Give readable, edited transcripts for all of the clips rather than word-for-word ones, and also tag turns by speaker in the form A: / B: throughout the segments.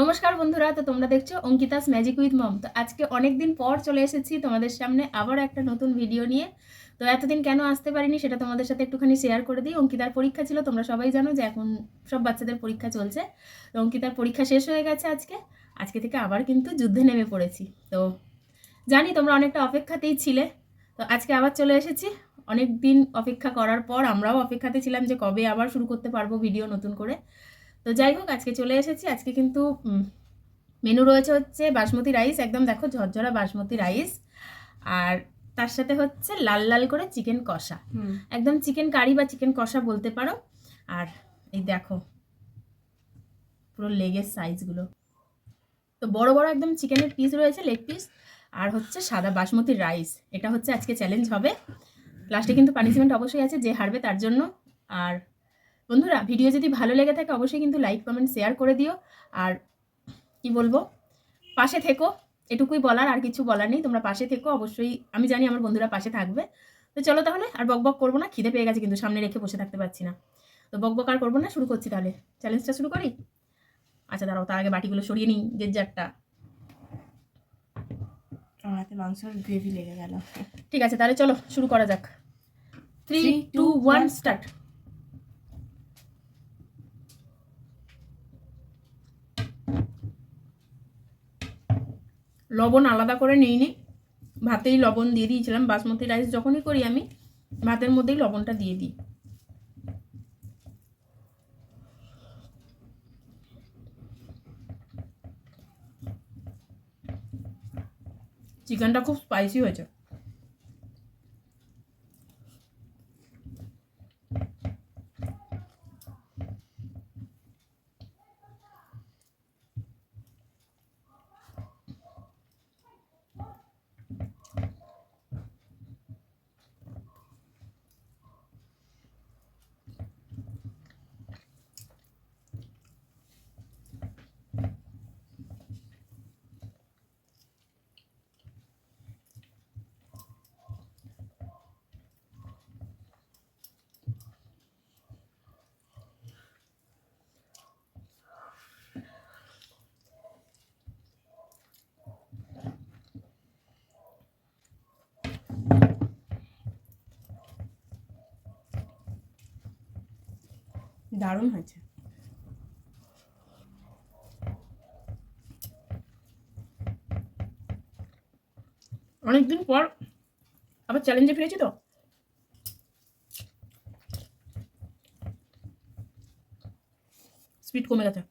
A: নমস্কার বন্ধুরা, তো তোমরা দেখছো অঙ্কিতাস ম্যাজিক উইথ মম। তো আজকে অনেক দিন পর চলে এসেছি তোমাদের সামনে আবার একটা নতুন ভিডিও নিয়ে। তো এতদিন কেন আসতে পারিনি সেটা তোমাদের সাথে একটুখানি শেয়ার করে দিই। অঙ্কিতার পরীক্ষা ছিল, তোমরা সবাই জানো যে এখন সব বাচ্চাদের পরীক্ষা চলছে। তো অঙ্কিতার পরীক্ষা শেষ হয়ে গেছে আজকে থেকে আবার কিন্তু যুদ্ধে নেমে পড়েছি। তো জানি তোমরা অনেকটা অপেক্ষাতেই ছিলে, তো আজকে আবার চলে এসেছি। অনেক দিন অপেক্ষা করার পর আমরাও অপেক্ষাতে ছিলাম যে কবে আবার শুরু করতে পারবো ভিডিও নতুন করে। তো যাই হোক, আজকে চলে এসেছি। আজকে কিন্তু মেনু রয়েছে হচ্ছে বাসমতি রাইস, একদম দেখো ঝরঝরা বাসমতি রাইস, আর তার সাথে হচ্ছে লাল লাল করে চিকেন কষা, একদম চিকেন কারি বা চিকেন কষা বলতে পারো। আর এই দেখো পুরো লেগের সাইজগুলো, তো বড় বড় একদম চিকেনের পিস রয়েছে, লেগ পিস, আর হচ্ছে সাদা বাসমতি রাইস। এটা হচ্ছে আজকে চ্যালেঞ্জ হবে। লাস্টে কিন্তু পানিশমেন্ট অবশ্যই আছে, যে হারবে তার জন্য। আর বন্ধুরা, ভিডিও যদি ভালো লেগে থাকে অবশ্যই কিন্তু লাইক কমেন্ট শেয়ার করে দিও। আর কি বলবো, পাশে থেকো, এটুকুই বলার, আর কিছু বলার নেই। তোমরা পাশে থেকো অবশ্যই, আমি জানি আমার বন্ধুরা পাশে থাকবে। তো চলো তাহলে, আর বক বক করবো না, খিদে পেয়ে গেছে কিন্তু সামনে রেখে বসে থাকতে পারছি না। তো বক বক আর করবো না, শুরু করছি তাহলে। চ্যালেঞ্জটা শুরু করি। আচ্ছা দাঁড়াও, তার আগে বাটিগুলো সরিয়ে নিই, গেজ্জারটা।
B: আমার হাতে মাংসর গ্রেভি লেগে গেল।
A: ঠিক আছে, তাহলে চলো শুরু করা যাক। 3, 2, 1 স্টার্ট। লবণ আলাদা করে নিইনি, ভাতেই লবণ দিয়ে দিয়েছিলাম। বাসমতি রাইস যখনই করি আমি ভাতের মধ্যেই লবণটা দিয়ে দিই। চিকেনটা খুব স্পাইসি হয়েছে।
B: দারুণ হয়েছে।
A: অনেকদিন পর আবার চ্যালেঞ্জে ফিরেছি, তো স্পিড কমে গেছে।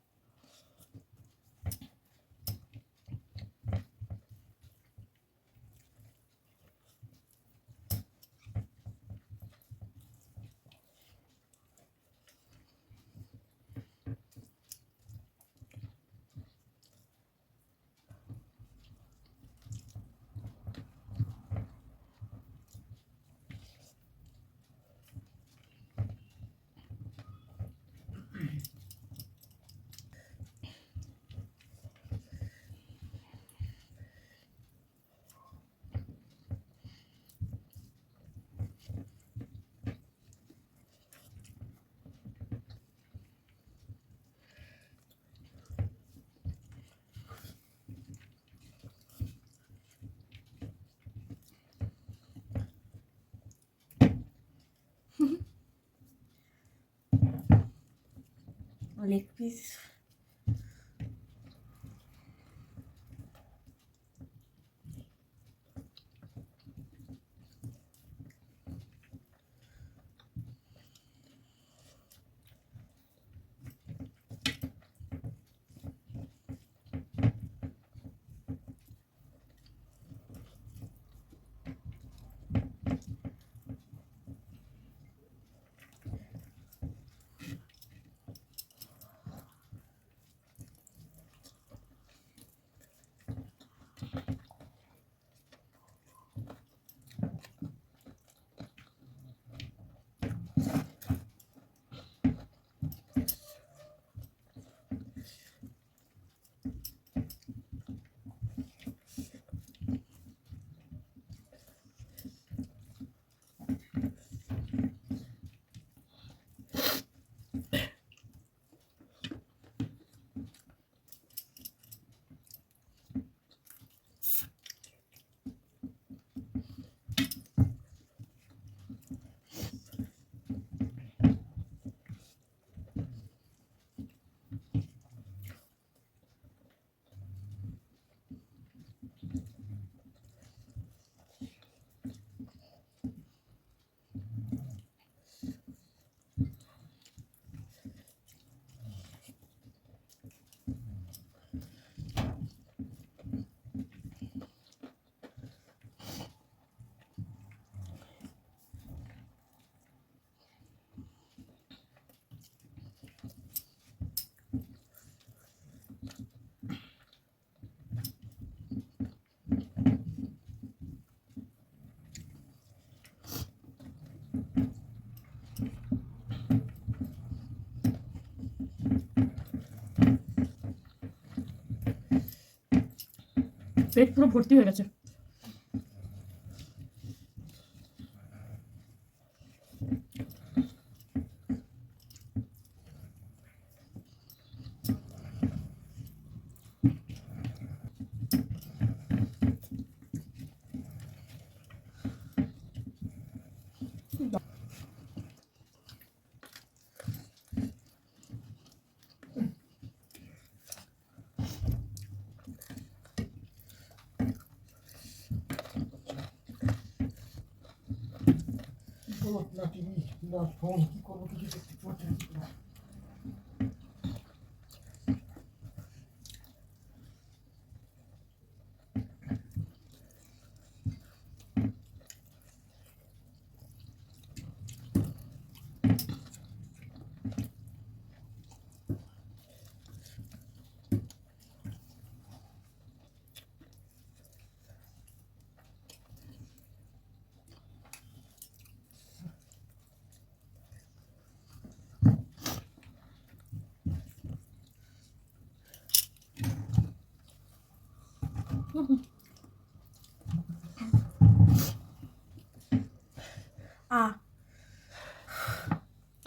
B: লেগ পিস
A: পেট পুরো ভর্তি হয়ে গেছে।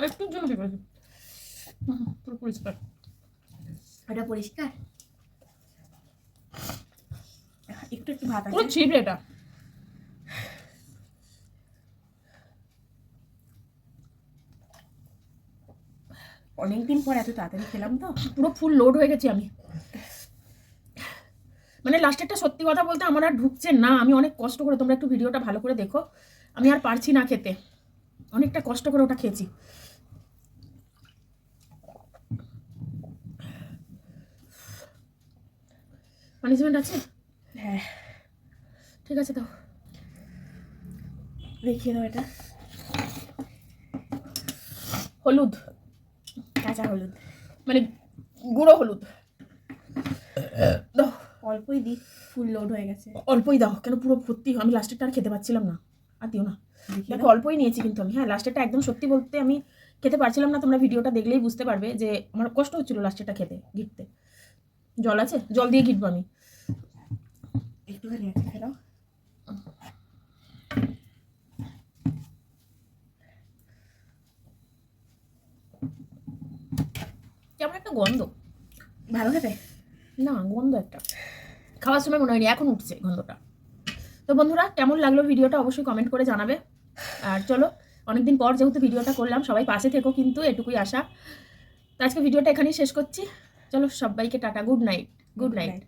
A: একটুর জন্য ঠিক আছে, পুরো পরিষ্কার।
B: এটা পরিষ্কার, একটু একটু ভাত
A: পুরো
B: আছে।
A: ছিপড়ে এটা।
B: অনেকদিন পর এত তাড়াতাড়ি খেলাম তো।
A: পুরো ফুল লোড হয়ে গেছি আমি। মানে লাস্টেরটা সত্যি কথা বলতে আমার আর ঢুকছে না। আমি অনেক কষ্ট করে, তোমরা একটু ভিডিওটা ভালো করে দেখো, আমি আর পারছি না খেতে, অনেকটা কষ্ট করে ওটা খেয়েছি। পানিশমেন্ট আছে?
B: হ্যাঁ,
A: ঠিক আছে, দাও।
B: দেখিয়ে দাও। এটা
A: হলুদ,
B: কাঁচা হলুদ,
A: মানে গুঁড়ো হলুদ দাও।
B: অল্পই দিই, ফুল লোড হয়ে গেছে।
A: অল্পই দাও, কেন পুরো ভর্তি। আমি লাস্টেরটা আর খেতে পারছিলাম না, আর দিও না।
B: দেখিয়ে
A: দেখো
B: দাও।
A: অল্পই নিয়েছি কিন্তু আমি। হ্যাঁ, লাস্টেরটা একদম সত্যি বলতে আমি খেতে পারছিলাম না। তোমরা ভিডিওটা দেখলেই বুঝতে পারবে যে আমার কষ্ট হচ্ছিল লাস্টেরটা খেতে, ঘিটতে। জল আছে, জল দিয়ে ঘিটবো আমি।
B: একটুখানি আছে, খেলাও।
A: কেমন একটা গন্ধ,
B: ভালো খেতে
A: না গন্ধ একটা, খাওয়ার সময় মনে হয়নি, এখন উঠছে গন্ধটা। তো বন্ধুরা, কেমন লাগলো ভিডিওটা অবশ্যই কমেন্ট করে জানাবে। আর চলো, অনেকদিন পর যেহেতু ভিডিওটা করলাম, সবাই পাশে থেকো কিন্তু, এটুকুই আশা। তো আজকে ভিডিওটা এখানেই শেষ করছি। চলো, সবাইকে tata, good night. Good night.